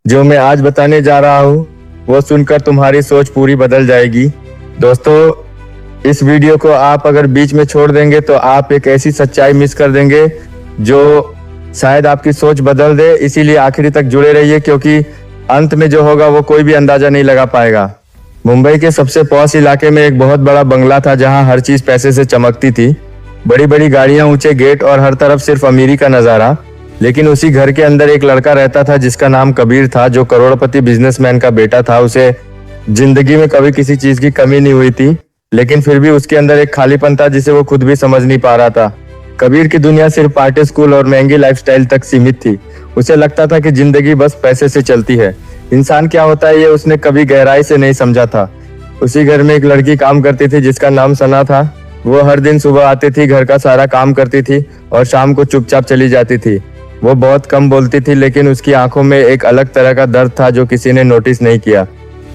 जो मैं आज बताने जा रहा हूँ वो सुनकर तुम्हारी सोच पूरी बदल जाएगी। दोस्तों, इस वीडियो को आप अगर बीच में छोड़ देंगे तो आप एक ऐसी सच्चाई मिस कर देंगे जो शायद आपकी सोच बदल दे। इसीलिए आखिरी तक जुड़े रहिए, क्योंकि अंत में जो होगा वो कोई भी अंदाजा नहीं लगा पाएगा। मुंबई के सबसे पॉश इलाके में एक बहुत बड़ा बंगला था जहां हर चीज पैसे से चमकती थी। बड़ी बड़ी गाड़ियां, ऊंचे गेट और हर तरफ सिर्फ अमीरी का नजारा। लेकिन उसी घर के अंदर एक लड़का रहता था जिसका नाम कबीर था, जो करोड़पति बिजनेसमैन का बेटा था। उसे जिंदगी में कभी किसी चीज की कमी नहीं हुई थी, लेकिन फिर भी उसके अंदर एक खालीपन था जिसे वो खुद भी समझ नहीं पा रहा था। कबीर की दुनिया सिर्फ पार्टी, स्कूल और महंगी लाइफस्टाइल तक सीमित थी। उसे लगता था कि जिंदगी बस पैसे से चलती है। इंसान क्या होता है ये उसने कभी गहराई से नहीं समझा था। उसी घर में एक लड़की काम करती थी जिसका नाम सना था। वो हर दिन सुबह आती थी, घर का सारा काम करती थी और शाम को चुपचाप चली जाती थी। वो बहुत कम बोलती थी, लेकिन उसकी आंखों में एक अलग तरह का दर्द था जो किसी ने नोटिस नहीं किया।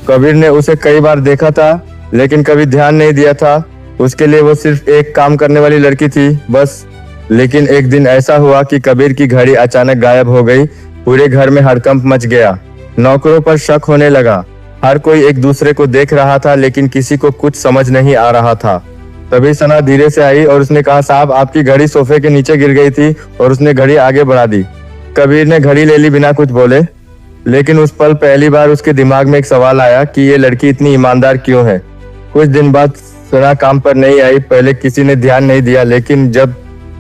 कबीर ने उसे कई बार देखा था, लेकिन कभी ध्यान नहीं दिया था। उसके लिए वो सिर्फ एक काम करने वाली लड़की थी बस। लेकिन एक दिन ऐसा हुआ कि कबीर की घड़ी अचानक गायब हो गई। पूरे घर में हड़कंप मच गया। नौकरों पर शक होने लगा। हर कोई एक दूसरे को देख रहा था, लेकिन किसी को कुछ समझ नहीं आ रहा था। तभी सना धीरे से आई और उसने कहा, साहब आपकी घड़ी सोफे के नीचे गिर गई थी। और उसने घड़ी आगे बढ़ा दी। कबीर ने घड़ी ले ली बिना कुछ बोले। लेकिन उस पल पहली बार उसके दिमाग में एक सवाल आया कि ये लड़की इतनी ईमानदार क्यों है। कुछ दिन बाद सना काम पर नहीं आई। पहले किसी ने ध्यान नहीं दिया, लेकिन जब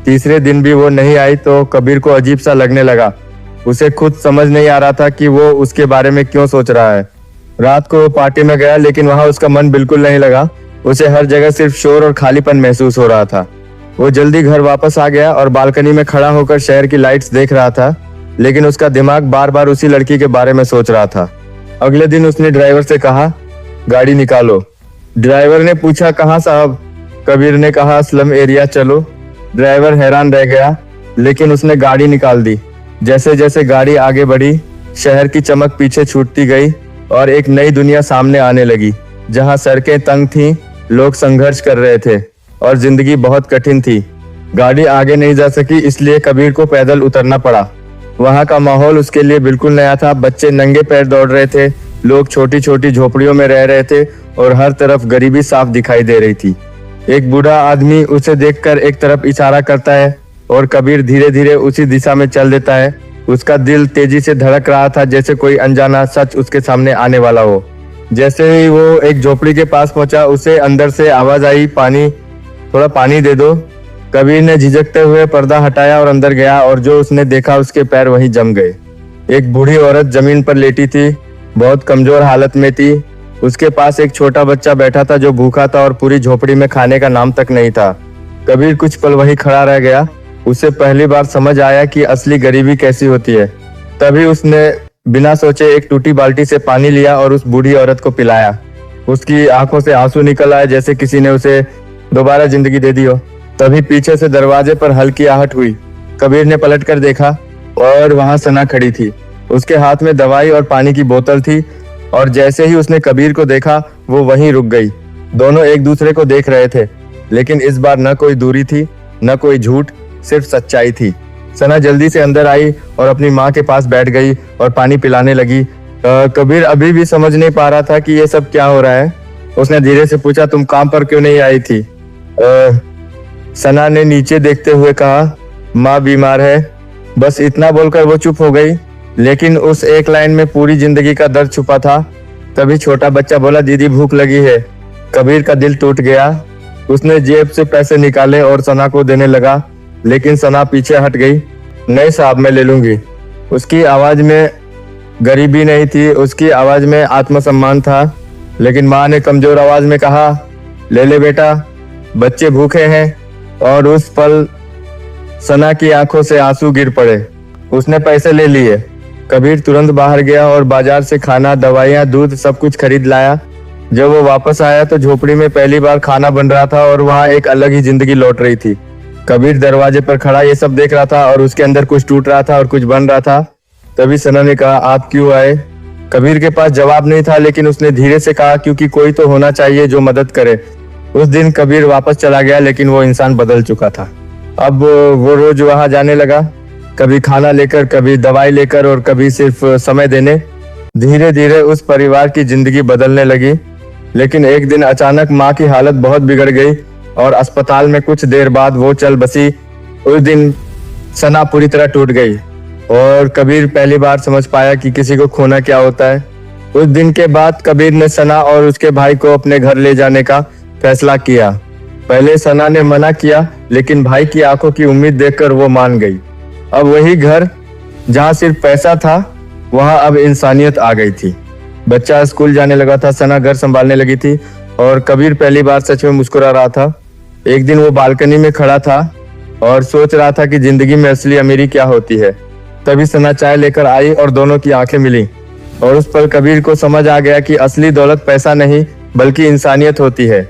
तीसरे दिन भी वो नहीं आई तो कबीर को अजीब सा लगने लगा। उसे खुद समझ नहीं आ रहा था कि वो उसके बारे में क्यों सोच रहा है। रात को वो पार्टी में गया, लेकिन वहां उसका मन बिल्कुल नहीं लगा। उसे हर जगह सिर्फ शोर और खालीपन महसूस हो रहा था। वो जल्दी घर वापस आ गया और बालकनी में खड़ा होकर शहर की लाइट्स देख रहा था, लेकिन उसका दिमाग बार बार उसी लड़की के बारे में सोच रहा था। अगले दिन उसने ड्राइवर से कहा, गाड़ी निकालो। ड्राइवर ने पूछा, कहाँ साहब? कबीर ने कहा, स्लम एरिया चलो। ड्राइवर हैरान रह गया, लेकिन उसने गाड़ी निकाल दी। जैसे जैसे गाड़ी आगे बढ़ी, शहर की चमक पीछे छूटती गई और एक नई दुनिया सामने आने लगी, जहां सड़कें तंग थीं, लोग संघर्ष कर रहे थे और जिंदगी बहुत कठिन थी। गाड़ी आगे नहीं जा सकी, इसलिए कबीर को पैदल उतरना पड़ा। वहां का माहौल उसके लिए बिल्कुल नया था। बच्चे नंगे पैर दौड़ रहे थे, लोग छोटी छोटी झोपड़ियों में रह रहे थे और हर तरफ गरीबी साफ दिखाई दे रही थी। एक बूढ़ा आदमी उसे देखकर एक तरफ इशारा करता है और कबीर धीरे धीरे उसी दिशा में चल देता है। उसका दिल तेजी से धड़क रहा था, जैसे कोई अनजाना सच उसके सामने आने वाला हो। जैसे ही वो एक झोपड़ी के पास पहुंचा, उसे अंदर से आवाज आई, पानी, थोड़ा पानी दे दो। कबीर ने झिझकते हुए पर्दा हटाया और अंदर गया, और जो उसने देखा उसके पैर वहीं जम गए। एक बूढ़ी औरत जमीन पर लेटी थी, बहुत कमजोर हालत में थी। उसके पास एक छोटा बच्चा बैठा था जो भूखा था और पूरी झोपड़ी में खाने का नाम तक नहीं था। कबीर कुछ पल वहीं खड़ा रह गया। उसे पहली बार समझ आया कि असली गरीबी कैसी होती है। तभी उसने बिना सोचे एक टूटी बाल्टी से पानी लिया और उस बूढ़ी औरत को पिलाया। उसकी आंखों से आंसू निकल आए, जैसे किसी ने उसे दोबारा जिंदगी दे दी हो। तभी पीछे से दरवाजे पर हल्की आहट हुई। कबीर ने पलट कर देखा और वहां सना खड़ी थी। उसके हाथ में दवाई और पानी की बोतल थी, और जैसे ही उसने कबीर को देखा वो वहीं रुक गई। दोनों एक दूसरे को देख रहे थे, लेकिन इस बार न कोई दूरी थी, न कोई झूठ, सिर्फ सच्चाई थी। सना जल्दी से अंदर आई और अपनी माँ के पास बैठ गई और पानी पिलाने लगी। कबीर अभी भी समझ नहीं पा रहा था कि ये सब क्या हो रहा है। उसने धीरे से पूछा, तुम काम पर क्यों नहीं आई थी? सना ने नीचे देखते हुए कहा, माँ बीमार है। बस इतना बोलकर वो चुप हो गई, लेकिन उस एक लाइन में पूरी जिंदगी का दर्द छुपा था। तभी छोटा बच्चा बोला, दीदी भूख लगी है। कबीर का दिल टूट गया। उसने जेब से पैसे निकाले और सना को देने लगा, लेकिन सना पीछे हट गई। नहीं साहब, मैं ले लूंगी। उसकी आवाज में गरीबी नहीं थी, उसकी आवाज में आत्मसम्मान था। लेकिन माँ ने कमजोर आवाज में कहा, ले ले बेटा, बच्चे भूखे हैं। और उस पल सना की आंखों से आंसू गिर पड़े। उसने पैसे ले लिए। कबीर तुरंत बाहर गया और बाजार से खाना, दवाइयाँ, दूध सब कुछ खरीद लाया। जब वो वापस आया तो झोपड़ी में पहली बार खाना बन रहा था और वहाँ एक अलग ही जिंदगी लौट रही थी। कबीर दरवाजे पर खड़ा ये सब देख रहा था और उसके अंदर कुछ टूट रहा था और कुछ बन रहा था। तभी सना ने कहा, आप क्यों आए? कबीर के पास जवाब नहीं था, लेकिन उसने धीरे से कहा, क्योंकि कोई तो होना चाहिए जो मदद करे। उस दिन कबीर वापस चला गया, लेकिन वो इंसान बदल चुका था। अब वो रोज वहां जाने लगा, कभी खाना लेकर, कभी दवाई लेकर और कभी सिर्फ समय देने। धीरे धीरे उस परिवार की जिंदगी बदलने लगी। लेकिन एक दिन अचानक माँ की हालत बहुत बिगड़ गई और अस्पताल में कुछ देर बाद वो चल बसी। उस दिन सना पूरी तरह टूट गई और कबीर पहली बार समझ पाया कि किसी को खोना क्या होता है। उस दिन के बाद कबीर ने सना और उसके भाई को अपने घर ले जाने का फैसला किया। पहले सना ने मना किया, लेकिन भाई की आंखों की उम्मीद देखकर वो मान गई। अब वही घर जहाँ सिर्फ पैसा था, वहाँ अब इंसानियत आ गई थी। बच्चा स्कूल जाने लगा था, सना घर संभालने लगी थी और कबीर पहली बार सच में मुस्कुरा रहा था। एक दिन वो बालकनी में खड़ा था और सोच रहा था कि जिंदगी में असली अमीरी क्या होती है। तभी सना चाय लेकर आई और दोनों की आंखें मिली और उस पल कबीर को समझ आ गया कि असली दौलत पैसा नहीं बल्कि इंसानियत होती है।